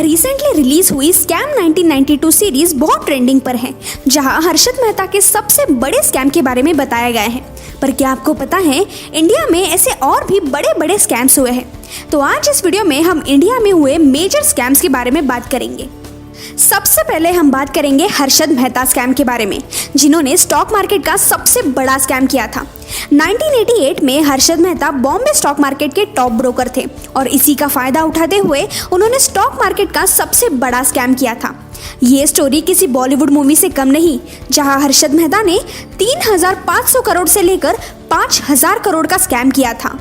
Recently release हुई scam 1992 series बहुत trending पर है, जहां हर्षद मेहता के सबसे बड़े स्कैम के बारे में बताया गया है। पर क्या आपको पता है इंडिया में ऐसे और भी बड़े बड़े स्कैम्स हुए हैं? तो आज इस वीडियो में हम इंडिया में हुए मेजर स्कैम्स के बारे में बात करेंगे। सबसे पहले हम बात करेंगे हर्षद मेहता स्कैम के बारे में, जिन्होंने स्टॉक मार्केट का सबसे बड़ा स्कैम किया था। 1988 में हर्षद मेहता बॉम्बे स्टॉक मार्केट के टॉप ब्रोकर थे और इसी का फायदा उठाते हुए उन्होंने स्टॉक मार्केट का सबसे बड़ा स्कैम किया था। ये स्टोरी किसी बॉलीवुड मूवी से कम नहीं, जहां हर्षद मेहता ने 3,500 करोड़ से लेकर 5,000 करोड़ का स्कैम किया था।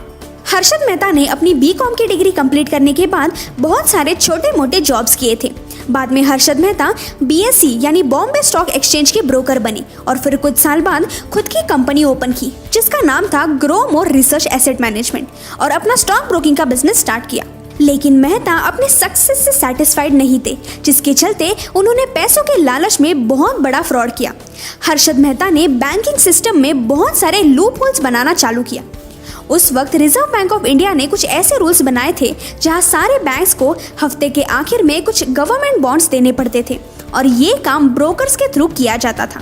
हर्षद मेहता ने अपनी बीकॉम की डिग्री कंप्लीट करने के बाद बहुत सारे छोटे मोटे जॉब्स किए थे। बाद में हर्षद मेहता BSE यानी बॉम्बे स्टॉक एक्सचेंज के ब्रोकर बने और फिर कुछ साल बाद खुद की कंपनी ओपन की, जिसका नाम था grow more research asset management, और अपना स्टॉक ब्रोकिंग का बिजनेस स्टार्ट किया। लेकिन मेहता अपने सक्सेस से सेटिस्फाइड नहीं थे, जिसके चलते उन्होंने पैसों के लालच में बहुत बड़ा फ्रॉड किया। हर्षद मेहता ने बैंकिंग सिस्टम में बहुत सारे लूप होल्स बनाना चालू किया। उस वक्त रिजर्व बैंक ऑफ इंडिया ने कुछ ऐसे रूल्स बनाए थे जहां सारे बैंक्स को हफ्ते के आखिर में कुछ गवर्नमेंट बॉन्ड्स देने पड़ते थे और ये काम ब्रोकर्स के थ्रू किया जाता था।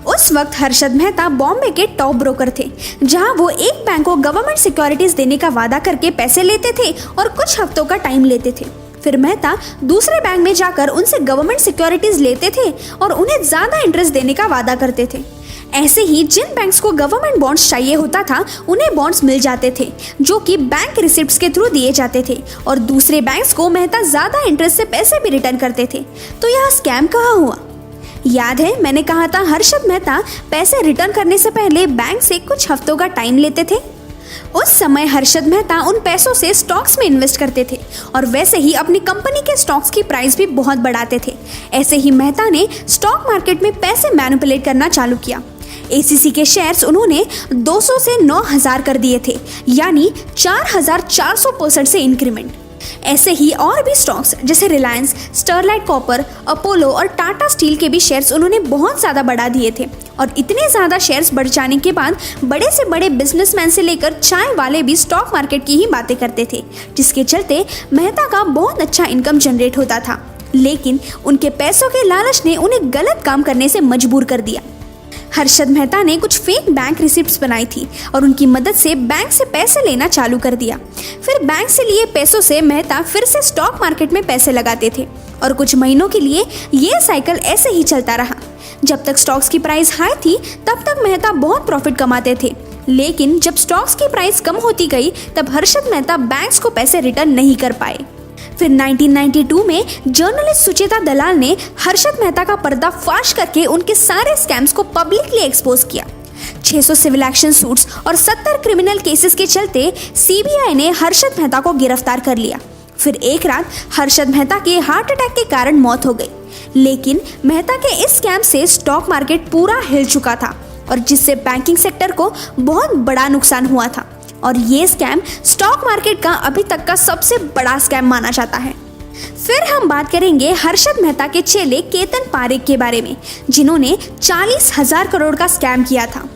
उस वक्त हर्षद मेहता बॉम्बे के टॉप ब्रोकर थे, जहां वो एक बैंक को गवर्नमेंट सिक्योरिटीज देने का वादा करके पैसे लेते थे और कुछ हफ्तों का टाइम लेते थे। फिर मेहता दूसरे बैंक में जाकर उनसे गवर्नमेंट सिक्योरिटीज लेते थे और उन्हें ज्यादा इंटरेस्ट देने का वादा करते थे। ऐसे ही जिन बैंक्स को गवर्नमेंट बॉन्ड्स चाहिए होता था, उन्हें बॉन्ड्स मिल जाते थे जो कि बैंक रिसिप्ट्स के थ्रू दिए जाते थे, और दूसरे बैंक्स को मेहता ज्यादा इंटरेस्ट से पैसे भी रिटर्न करते थे। तो यह स्कैम कहाँ हुआ? याद है मैंने कहा था हर्षद मेहता पैसे रिटर्न करने से पहले बैंक से कुछ हफ्तों का टाइम लेते थे। उस समय हर्षद मेहता उन पैसों से स्टॉक्स में इन्वेस्ट करते थे और वैसे ही अपनी कंपनी के स्टॉक्स की प्राइस भी बहुत बढ़ाते थे। ऐसे ही मेहता ने स्टॉक मार्केट में पैसे मैनिपुलेट करना चालू किया। ACC के शेयर्स उन्होंने 200 से 9,000 कर दिए थे, यानी 4,400% से इंक्रीमेंट। ऐसे ही और भी स्टॉक्स जैसे रिलायंस, स्टरलाइट कॉपर, अपोलो और टाटा स्टील के भी शेयर्स उन्होंने बहुत ज़्यादा बढ़ा दिए थे। और इतने ज़्यादा शेयर्स बढ़ जाने के बाद बड़े से बड़े बिजनेसमैन से लेकर चाय वाले भी स्टॉक मार्केट की ही बातें करते थे, जिसके चलते मेहता का बहुत अच्छा इनकम जनरेट होता था। लेकिन उनके पैसों के लालच ने उन्हें गलत काम करने से मजबूर कर दिया। हर्षद मेहता ने कुछ फेक बैंक रिसिप्ट्स बनाई थी और उनकी मदद से बैंक से पैसे लेना चालू कर दिया। फिर बैंक से लिए पैसों से मेहता फिर से स्टॉक मार्केट में पैसे लगाते थे और कुछ महीनों के लिए ये साइकिल ऐसे ही चलता रहा। जब तक स्टॉक्स की प्राइस हाई थी तब तक मेहता बहुत प्रॉफिट कमाते थे, लेकिन जब स्टॉक्स की प्राइस कम होती गई तब हर्षद मेहता बैंक्स को पैसे रिटर्न नहीं कर पाए। फिर 1992 में जर्नलिस्ट सुचेता दलाल ने हर्षद मेहता का पर्दाफाश करके उनके सारे स्कैम्स को पब्लिकली एक्सपोज किया। 600 सिविल एक्शन सूट्स और 70 क्रिमिनल केसेस के चलते CBI ने हर्षद मेहता को गिरफ्तार कर लिया। फिर एक रात हर्षद मेहता के हार्ट अटैक के कारण मौत हो गई। लेकिन मेहता के इस स्कैम से स्टॉक मार्केट पूरा हिल चुका था और जिससे बैंकिंग सेक्टर को बहुत बड़ा नुकसान हुआ था। और ये स्कैम स्टॉक मार्केट का अभी तक का सबसे बड़ा स्कैम माना जाता है। फिर हम बात करेंगे हर्षद मेहता के चेले केतन पारेख के बारे में, जिन्होंने 40,000 करोड़ का स्कैम किया था।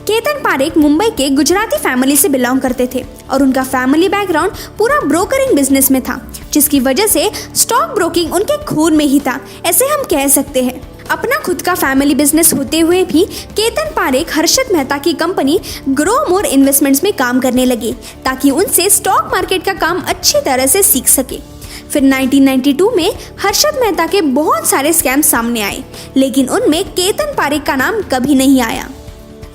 केतन पारेख मुंबई के गुजराती फैमिली से बिलोंग करते थे और उनका फैमिली बैकग्राउंड पूरा ब्रोकरिंग बिजनेस में था, जिसकी वजह से स्टॉक ब्रोकिंग उनके खून में ही था, ऐसे हम कह सकते हैं। अपना खुद का फैमिली बिजनेस होते हुए भी केतन पारेख हर्षद मेहता की कंपनी ग्रो मोर इन्वेस्टमेंट्स में काम करने लगे ताकि उनसे स्टॉक मार्केट का काम अच्छी तरह से सीख सके। फिर 1992 में हर्षद मेहता के बहुत सारे स्कैम सामने आए, लेकिन उनमें केतन पारेख का नाम कभी नहीं आया।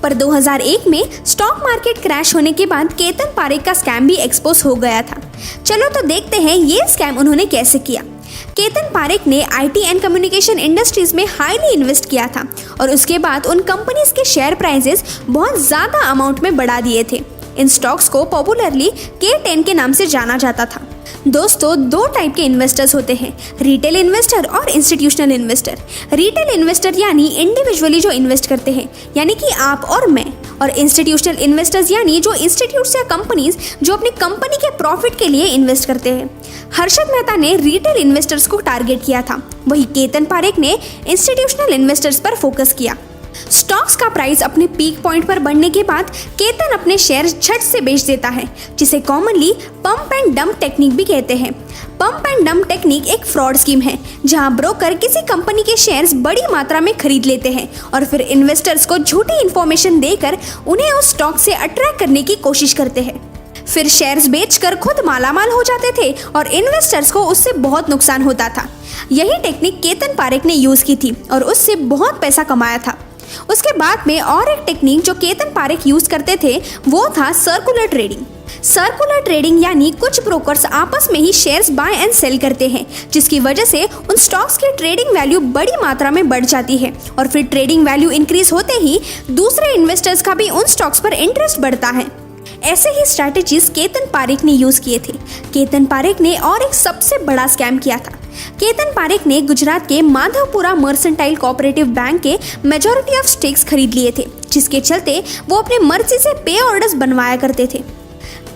पर 2001 में स्टॉक मार्केट क्रैश होने के बाद केतन पारेख का स्कैम भी एक्सपोज हो गया था। चलो तो देखते हैं ये स्कैम उन्होंने कैसे किया। केतन पारेख ने IT एंड कम्युनिकेशन इंडस्ट्रीज में हाईली इन्वेस्ट किया था और उसके बाद उन कंपनीज के शेयर प्राइसेस बहुत ज़्यादा अमाउंट में बढ़ा दिए थे। इन स्टॉक्स को पॉपुलरली K10 के नाम से जाना जाता था। दोस्तों, दो टाइप के इन्वेस्टर्स होते हैं, रिटेल इन्वेस्टर और इंस्टीट्यूशनल इन्वेस्टर। रिटेल इन्वेस्टर यानी इंडिविजुअली जो इन्वेस्ट करते हैं, यानी कि आप और मैं, और इंस्टीट्यूशनल इन्वेस्टर्स यानी जो इंस्टीट्यूट्स या कंपनीज जो अपनी कंपनी के प्रॉफिट के लिए इन्वेस्ट करते हैं। हर्षद मेहता ने रिटेल इन्वेस्टर्स को टारगेट किया था, वही केतन पारेख ने इंस्टीट्यूशनल इन्वेस्टर्स पर फोकस किया। स्टॉक्स का प्राइस अपने पीक पॉइंट पर बढ़ने के बाद केतन अपने शेयर झट से बेच देता है, जिसे commonly pump and dump technique भी कहते हैं। पंप एंड डंप टेक्निक एक फ्रॉड स्कीम है जहां ब्रोकर किसी कंपनी के शेयर्स बड़ी मात्रा में खरीद लेते हैं और फिर इन्वेस्टर्स को झूठी इंफॉर्मेशन देकर उन्हें उस स्टॉक से अट्रैक्ट करने की कोशिश करते हैं। फिर शेयर्स बेचकर खुद मालामाल हो जाते थे और इन्वेस्टर्स को उससे बहुत नुकसान होता था। यही टेक्निक केतन पारेख ने यूज की थी और उससे बहुत पैसा कमाया था। उसके बाद में और एक टेक्निक जो केतन पारेख यूज करते थे वो था सर्कुलर ट्रेडिंग। सर्कुलर ट्रेडिंग यानी कुछ ब्रोकर्स आपस में ही शेयर्स बाय एंड सेल करते हैं, जिसकी वजह से उन स्टॉक्स की ट्रेडिंग वैल्यू बड़ी मात्रा में बढ़ जाती है और फिर ट्रेडिंग वैल्यू इंक्रीज होते ही दूसरे इन्वेस्टर्स का भी उन स्टॉक्स पर इंटरेस्ट बढ़ता है। ऐसे ही स्ट्रैटेजीज केतन पारेख ने यूज किए थे। केतन पारेख ने और एक सबसे बड़ा स्कैम किया था। केतन पारेख ने गुजरात के माधवपुरा मर्सेंटाइल कोऑपरेटिव बैंक के मेजॉरिटी ऑफ स्टेक्स खरीद लिए थे, जिसके चलते वो अपने मर्जी से पे ऑर्डर्स बनवाया करते थे।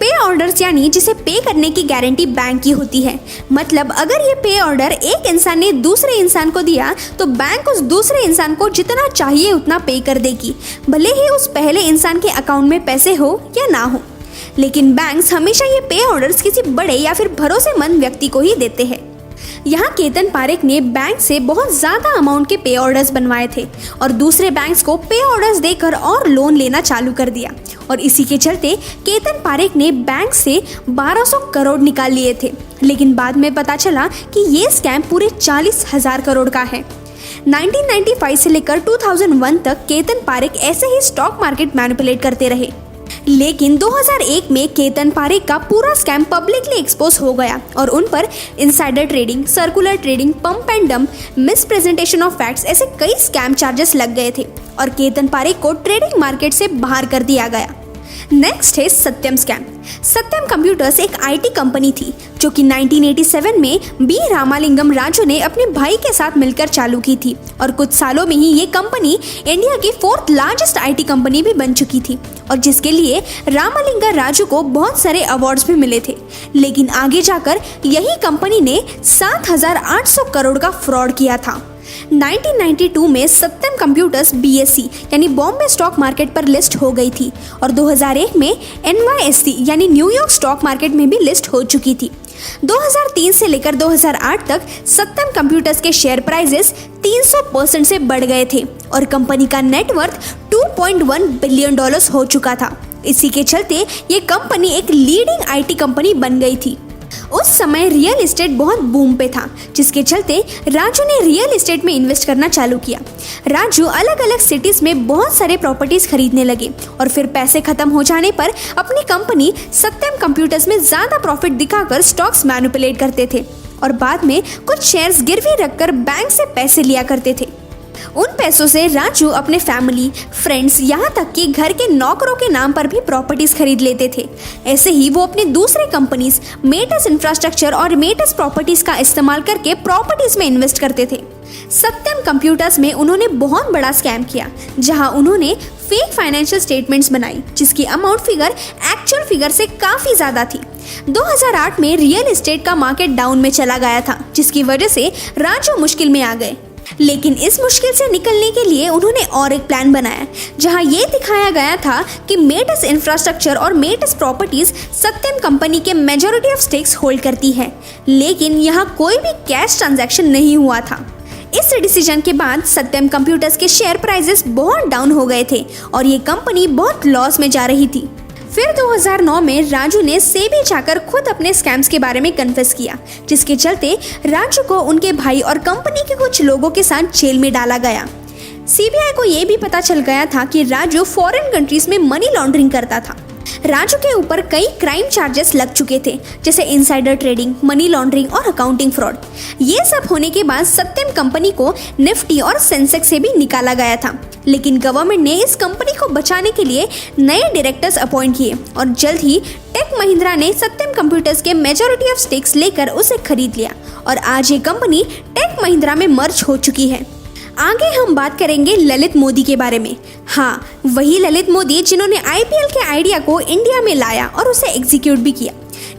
पे ऑर्डर्स यानी जिसे पे करने की गारंटी बैंक की होती है। मतलब अगर ये पे ऑर्डर एक इंसान ने दूसरे इंसान को दिया तो बैंक उस दूसरे इंसान को जितना चाहिए उतना पे कर देगी, भले ही उस पहले इंसान के अकाउंट में पैसे हो या ना हो। लेकिन बैंक्स हमेशा ये पे ऑर्डर्स किसी बड़े या फिर भरोसेमंद व्यक्ति को ही देते हैं। यहाँ केतन पारेख ने बैंक से बहुत ज्यादा अमाउंट के पे ऑर्डर्स बनवाए थे और दूसरे बैंक्स को पे ऑर्डर्स देकर और लोन लेना चालू कर दिया और इसी के चलते केतन पारेख ने बैंक से 1200 करोड़ निकाल लिए थे। लेकिन बाद में पता चला कि ये स्कैम पूरे 40,000 करोड़ का है। 1995 से लेकर 2001 तक केतन पारेख ऐसे ही स्टॉक मार्केट मैनिपुलेट करते रहे। लेकिन 2001 में केतन पारेख का पूरा स्कैम पब्लिकली एक्सपोज हो गया और उन पर insider trading, circular trading, pump and dump, misrepresentation of facts ऐसे कई स्कैम चार्जेस लग गए थे और केतन पारेख को ट्रेडिंग मार्केट से बाहर कर दिया गया। नेक्स्ट है सत्यम स्कैम। सत्यम कंप्यूटर्स एक आईटी कंपनी थी जो कि 1987 में बी रामालिंगम राजू ने अपने भाई के साथ मिलकर चालू की थी और कुछ सालों में ही ये कंपनी इंडिया की 4th लार्जेस्ट आईटी कंपनी भी बन चुकी थी और जिसके लिए रामालिंगम राजू को बहुत सारे अवार्ड्स भी मिले थे। लेकिन आगे जाकर यही कंपनी ने 7,800 करोड़ का फ्रॉड किया था। 1992 में सत्यम कंप्यूटर्स BSE यानी बॉम्बे स्टॉक मार्केट पर लिस्ट हो गई थी और 2001 में NYSE यानी न्यूयॉर्क स्टॉक मार्केट में भी लिस्ट हो चुकी थी। 2003 से लेकर 2008 तक सत्यम कंप्यूटर्स के शेयर प्राइसेस 300% से बढ़ गए थे और कंपनी का नेटवर्थ $2.1 बिलियन हो चुका था। इसी के चलते ये कंपनी एक लीडिंग आईटी कंपनी बन गई थी। उस समय रियल एस्टेट बहुत बूम पे था, जिसके चलते राजू ने रियल एस्टेट में इन्वेस्ट करना चालू किया। राजू अलग अलग सिटीज में बहुत सारे प्रॉपर्टीज खरीदने लगे और फिर पैसे खत्म हो जाने पर अपनी कंपनी सत्यम कंप्यूटर्स में ज्यादा प्रॉफिट दिखाकर स्टॉक्स मैनिपुलेट करते थे और बाद में कुछ शेयर्स गिरवी रखकर बैंक से पैसे लिया करते थे। उन पैसों से राजू अपने फैमिली, फ्रेंड्स, यहाँ तक कि घर के नौकरों के नाम पर भी प्रॉपर्टीज खरीद लेते थे। ऐसे ही वो अपने दूसरे कंपनीज मेटस इंफ्रास्ट्रक्चर और मेटस प्रॉपर्टीज का इस्तेमाल करके प्रॉपर्टीज में इन्वेस्ट करते थे। सत्यम कंप्यूटर्स में उन्होंने बहुत बड़ा स्कैम किया, जहां उन्होंने फेक फाइनेंशियल स्टेटमेंट्स बनाई जिसकी अमाउंट फिगर एक्चुअल फिगर से काफी ज्यादा थी। 2008 में रियल एस्टेट का मार्केट डाउन में चला गया था, जिसकी वजह से राजू मुश्किल में आ गए। लेकिन इस मुश्किल से निकलने के लिए उन्होंने और एक प्लान बनाया, जहां ये दिखाया गया था कि मेटस इंफ्रास्ट्रक्चर और मेटस प्रॉपर्टीज सत्यम कंपनी के मेजॉरिटी ऑफ स्टेक्स होल्ड करती है, लेकिन यहाँ कोई भी कैश ट्रांजैक्शन नहीं हुआ था। इस डिसीजन के बाद सत्यम कंप्यूटर्स के शेयर प्राइसेस बहुत डाउन हो गए थे और ये कंपनी बहुत लॉस में जा रही थी। फिर 2009 में राजू ने सेबी जाकर खुद अपने स्कैम्स के बारे में कन्फेस किया, जिसके चलते राजू को उनके भाई और कंपनी के कुछ लोगों के साथ जेल में डाला गया। सीबीआई को यह भी पता चल गया था कि राजू फॉरेन कंट्रीज में मनी लॉन्ड्रिंग करता था। राजू के ऊपर कई क्राइम चार्जेस लग चुके थे, जैसे इनसाइडर ट्रेडिंग, मनी लॉन्ड्रिंग और अकाउंटिंग फ्रॉड। ये सब होने के बाद सत्यम कंपनी को निफ्टी और सेंसेक्स से भी निकाला गया था, लेकिन गवर्नमेंट ने इस कंपनी को बचाने के लिए नए डायरेक्टर्स अपॉइंट किए और जल्द ही टेक महिंद्रा ने सत्यम कंप्यूटर्स के मेजॉरिटी ऑफ स्टेक्स लेकर उसे खरीद लिया और आज ये कंपनी टेक महिंद्रा में मर्ज हो चुकी है। आगे हम बात करेंगे ललित मोदी के बारे में। हाँ, वही ललित मोदी जिन्होंने IPL के आइडिया को इंडिया में लाया और उसे एग्जीक्यूट भी किया।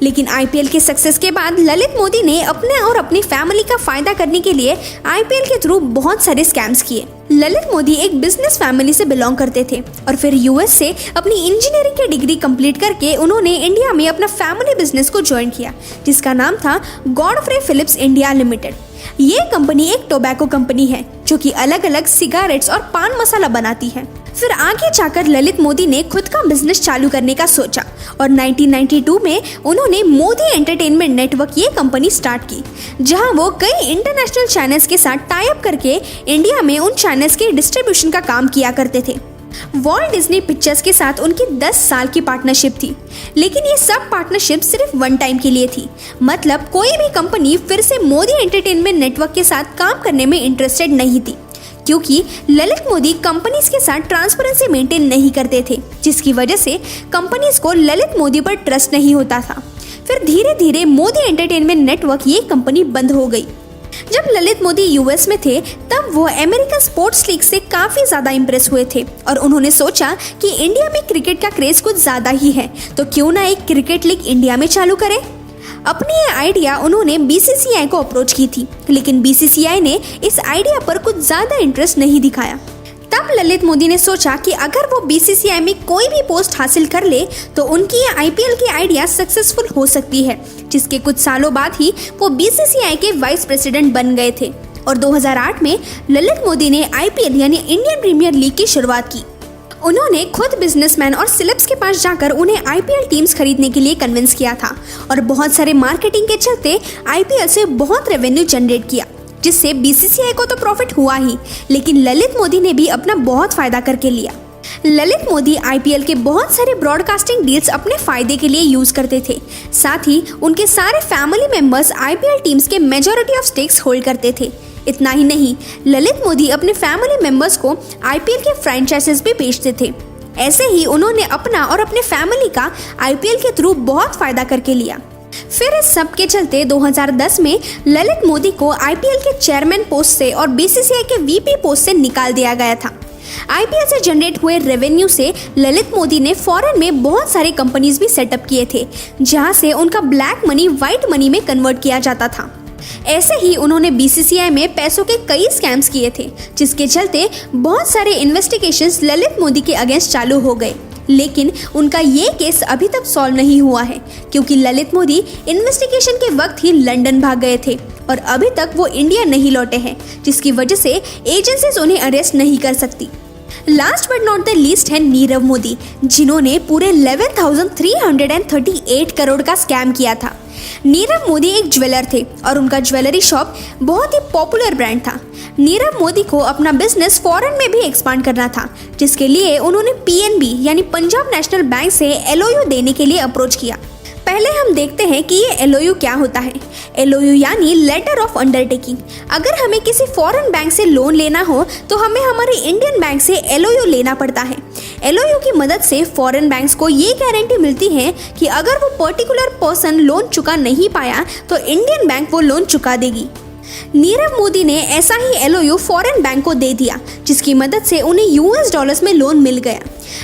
लेकिन आईपीएल के सक्सेस के बाद ललित मोदी ने अपने और अपनी फैमिली का फायदा करने के लिए आईपीएल के थ्रू बहुत सारे स्कैम्स किए। ललित मोदी एक बिजनेस फैमिली से बिलोंग करते थे और फिर यूएस से अपनी इंजीनियरिंग की डिग्री कंप्लीट करके उन्होंने इंडिया में अपना फैमिली बिजनेस को ज्वाइन किया, जिसका नाम था गॉडफ्रे फिलिप्स इंडिया लिमिटेड। ये कंपनी एक टोबैको कंपनी है जो कि अलग अलग सिगारेट्स और पान मसाला बनाती है। फिर आगे जाकर ललित मोदी ने खुद का बिजनेस चालू करने का सोचा और 1992 में उन्होंने मोदी एंटरटेनमेंट नेटवर्क ये कंपनी स्टार्ट की, जहां वो कई इंटरनेशनल चैनल्स के साथ टाई अप करके इंडिया में उन चैनल्स के डिस्ट्रीब्यूशन का काम किया करते थे। वॉल्ट डिज्नी पिक्चर्स के साथ उनकी 10 साल की पार्टनरशिप थी, लेकिन ये सब पार्टनरशिप सिर्फ वन टाइम के लिए थी। मतलब कोई भी कंपनी फिर से मोदी एंटरटेनमेंट नेटवर्क के साथ काम करने में इंटरेस्टेड नहीं थी, क्योंकि ललित मोदी कंपनीज के साथ ट्रांसपेरेंसी मेंटेन नहीं करते थे, जिसकी वजह से कंपनीज को ललित मोदी पर ट्रस्ट नहीं होता था। फिर धीरे धीरे मोदी एंटरटेनमेंट नेटवर्क ये कंपनी बंद हो गई। जब ललित मोदी यूएस में थे तब वो अमेरिकन स्पोर्ट्स लीग से काफी ज्यादा इम्प्रेस हुए थे और उन्होंने सोचा कि इंडिया में क्रिकेट का क्रेज कुछ ज्यादा ही है, तो क्यों ना एक क्रिकेट लीग इंडिया में चालू करें। अपनी ये आइडिया उन्होंने बीसीसीआई को अप्रोच की थी, लेकिन बीसीसीआई ने इस आइडिया पर कुछ ज्यादा इंटरेस्ट नहीं दिखाया। तब ललित मोदी ने सोचा कि अगर वो बीसीसीआई में कोई भी पोस्ट हासिल कर ले तो उनकी ये आईपीएल की आइडिया सक्सेसफुल हो सकती है, जिसके कुछ सालों बाद ही वो बीसीसीआई के वाइस प्रेसिडेंट बन गए थे और 2008 में ललित मोदी ने आईपीएल यानी इंडियन प्रीमियर लीग की शुरुआत की। उन्होंने खुद बिजनेसमैन और सेलेब्स के पास जाकर उन्हें आईपीएल टीम्स खरीदने के लिए कन्विंस किया था और बहुत सारे मार्केटिंग के चलते आईपीएल से बहुत रेवेन्यू जनरेट किया, जिससे बीसीसीआई को तो प्रॉफिट हुआ ही, लेकिन ललित मोदी ने भी अपना बहुत फायदा करके लिया। ललित मोदी आईपीएल के बहुत सारे ब्रॉडकास्टिंग डील्स अपने फायदे के लिए यूज करते थे। साथ ही उनके सारे फैमिली मेंबर्स आईपीएल टीम्स के मेजॉरिटी ऑफ स्टेक्स होल्ड करते थे। इतना ही नहीं, ललित मोदी अपने फैमिली मेंबर्स को आईपीएल के फ्रेंचाइजेस भी बेचते थे। ऐसे ही उन्होंने अपना और अपने फैमिली का आईपीएल के थ्रू बहुत फायदा करके लिया। फिर इस सब के चलते 2010 में ललित मोदी को आईपीएल के चेयरमैन पोस्ट से और बीसीसीआई के वीपी पोस्ट से निकाल दिया गया था। आईपीएल से जनरेट हुए रेवेन्यू से ललित मोदी ने फॉरेन में बहुत सारे कंपनीज भी सेटअप किए थे, जहां से उनका ब्लैक मनी व्हाइट मनी में कन्वर्ट किया जाता था। ऐसे ही उन्होंने बीसीसीआई में पैसों के कई स्कैम्स किए थे, जिसके चलते बहुत सारे इन्वेस्टिगेशंस ललित मोदी के अगेंस्ट चालू हो गए, लेकिन उनका ये केस अभी तक सॉल्व नहीं हुआ है, क्योंकि ललित मोदी इन्वेस्टिगेशन के वक्त ही लंदन भाग गए थे और अभी तक वो इंडिया नहीं लौटे हैं, जिसकी वजह से एजेंसीज उन्हें अरेस्ट नहीं कर सकती। Last but not the least है नीरव मोदी, जिन्होंने पूरे 11,338 करोड़ का स्कैम किया था। नीरव मोदी एक ज्वेलर थे और उनका ज्वेलरी शॉप बहुत ही पॉपुलर ब्रांड था। नीरव मोदी को अपना बिजनेस फॉरेन में भी एक्सपांड करना था, जिसके लिए उन्होंने पीएनबी यानी पंजाब नेशनल बैंक से एलओयू देने के लिए अप्रोच किया। पहले हम देखते हैं कि ये एलओयू क्या होता है। एलओयू यानी लेटर ऑफ अंडरटेकिंग। अगर हमें किसी फॉरेन बैंक से लोन लेना हो तो हमें हमारे इंडियन बैंक से एलओयू लेना पड़ता है। एलओयू की मदद से फॉरेन बैंक्स को ये गारंटी मिलती है कि अगर वो पर्टिकुलर पर्सन लोन चुका नहीं पाया तो इंडियन बैंक वो लोन चुका देगी। नीरव मोदी ने ऐसा ही एलओयू फॉरेन बैंक को दे दिया, जिसकी मदद से उन्हें यूएस डॉलर्स में लोन मिल गया।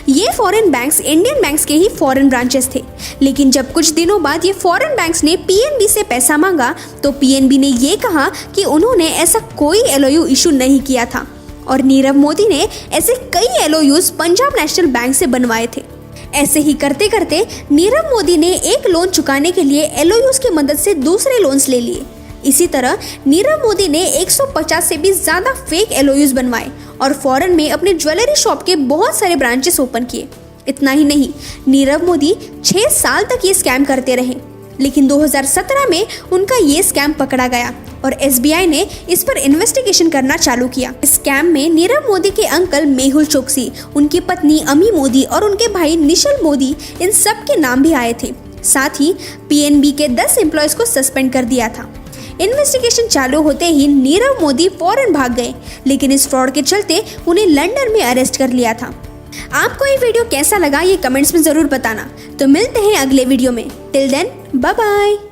ये फॉरेन बैंक्स इंडियन बैंक्स के ही फॉरेन ब्रांचेस थे, लेकिन जब कुछ दिनों बाद ये फॉरेन बैंक्स ने पीएनबी से पैसा मांगा तो पीएनबी ने ये कहा कि उन्होंने ऐसा कोई एलओयू इशू नहीं किया था और नीरव मोदी ने ऐसे कई एलओयूज पंजाब नेशनल बैंक से बनवाए थे। ऐसे ही करते करते नीरव मोदी ने एक लोन चुकाने के लिए एलओयूज की मदद से दूसरे लोन्स ले लिए। इसी तरह नीरव मोदी ने 150 से भी ज्यादा फेक एलओयूज बनवाए और फॉरेन में अपने ज्वेलरी शॉप के बहुत सारे ब्रांचेस ओपन किए। इतना ही नहीं, नीरव मोदी 6 साल तक ये स्कैम करते रहे, लेकिन 2017 में उनका ये स्कैम पकड़ा गया और एसबीआई ने इस पर इन्वेस्टिगेशन करना चालू किया। इस स्कैम में नीरव मोदी के अंकल मेहुल चोकसी, उनकी पत्नी अमी मोदी और उनके भाई निशल मोदी, इन सब के नाम भी आए थे। साथ ही पीएनबी के 10 एम्प्लॉयज को सस्पेंड कर दिया था। इन्वेस्टिगेशन चालू होते ही नीरव मोदी फौरन भाग गए, लेकिन इस फ्रॉड के चलते उन्हें लंदन में अरेस्ट कर लिया था। आपको ये वीडियो कैसा लगा ये कमेंट्स में जरूर बताना। तो मिलते हैं अगले वीडियो में। Till then bye bye.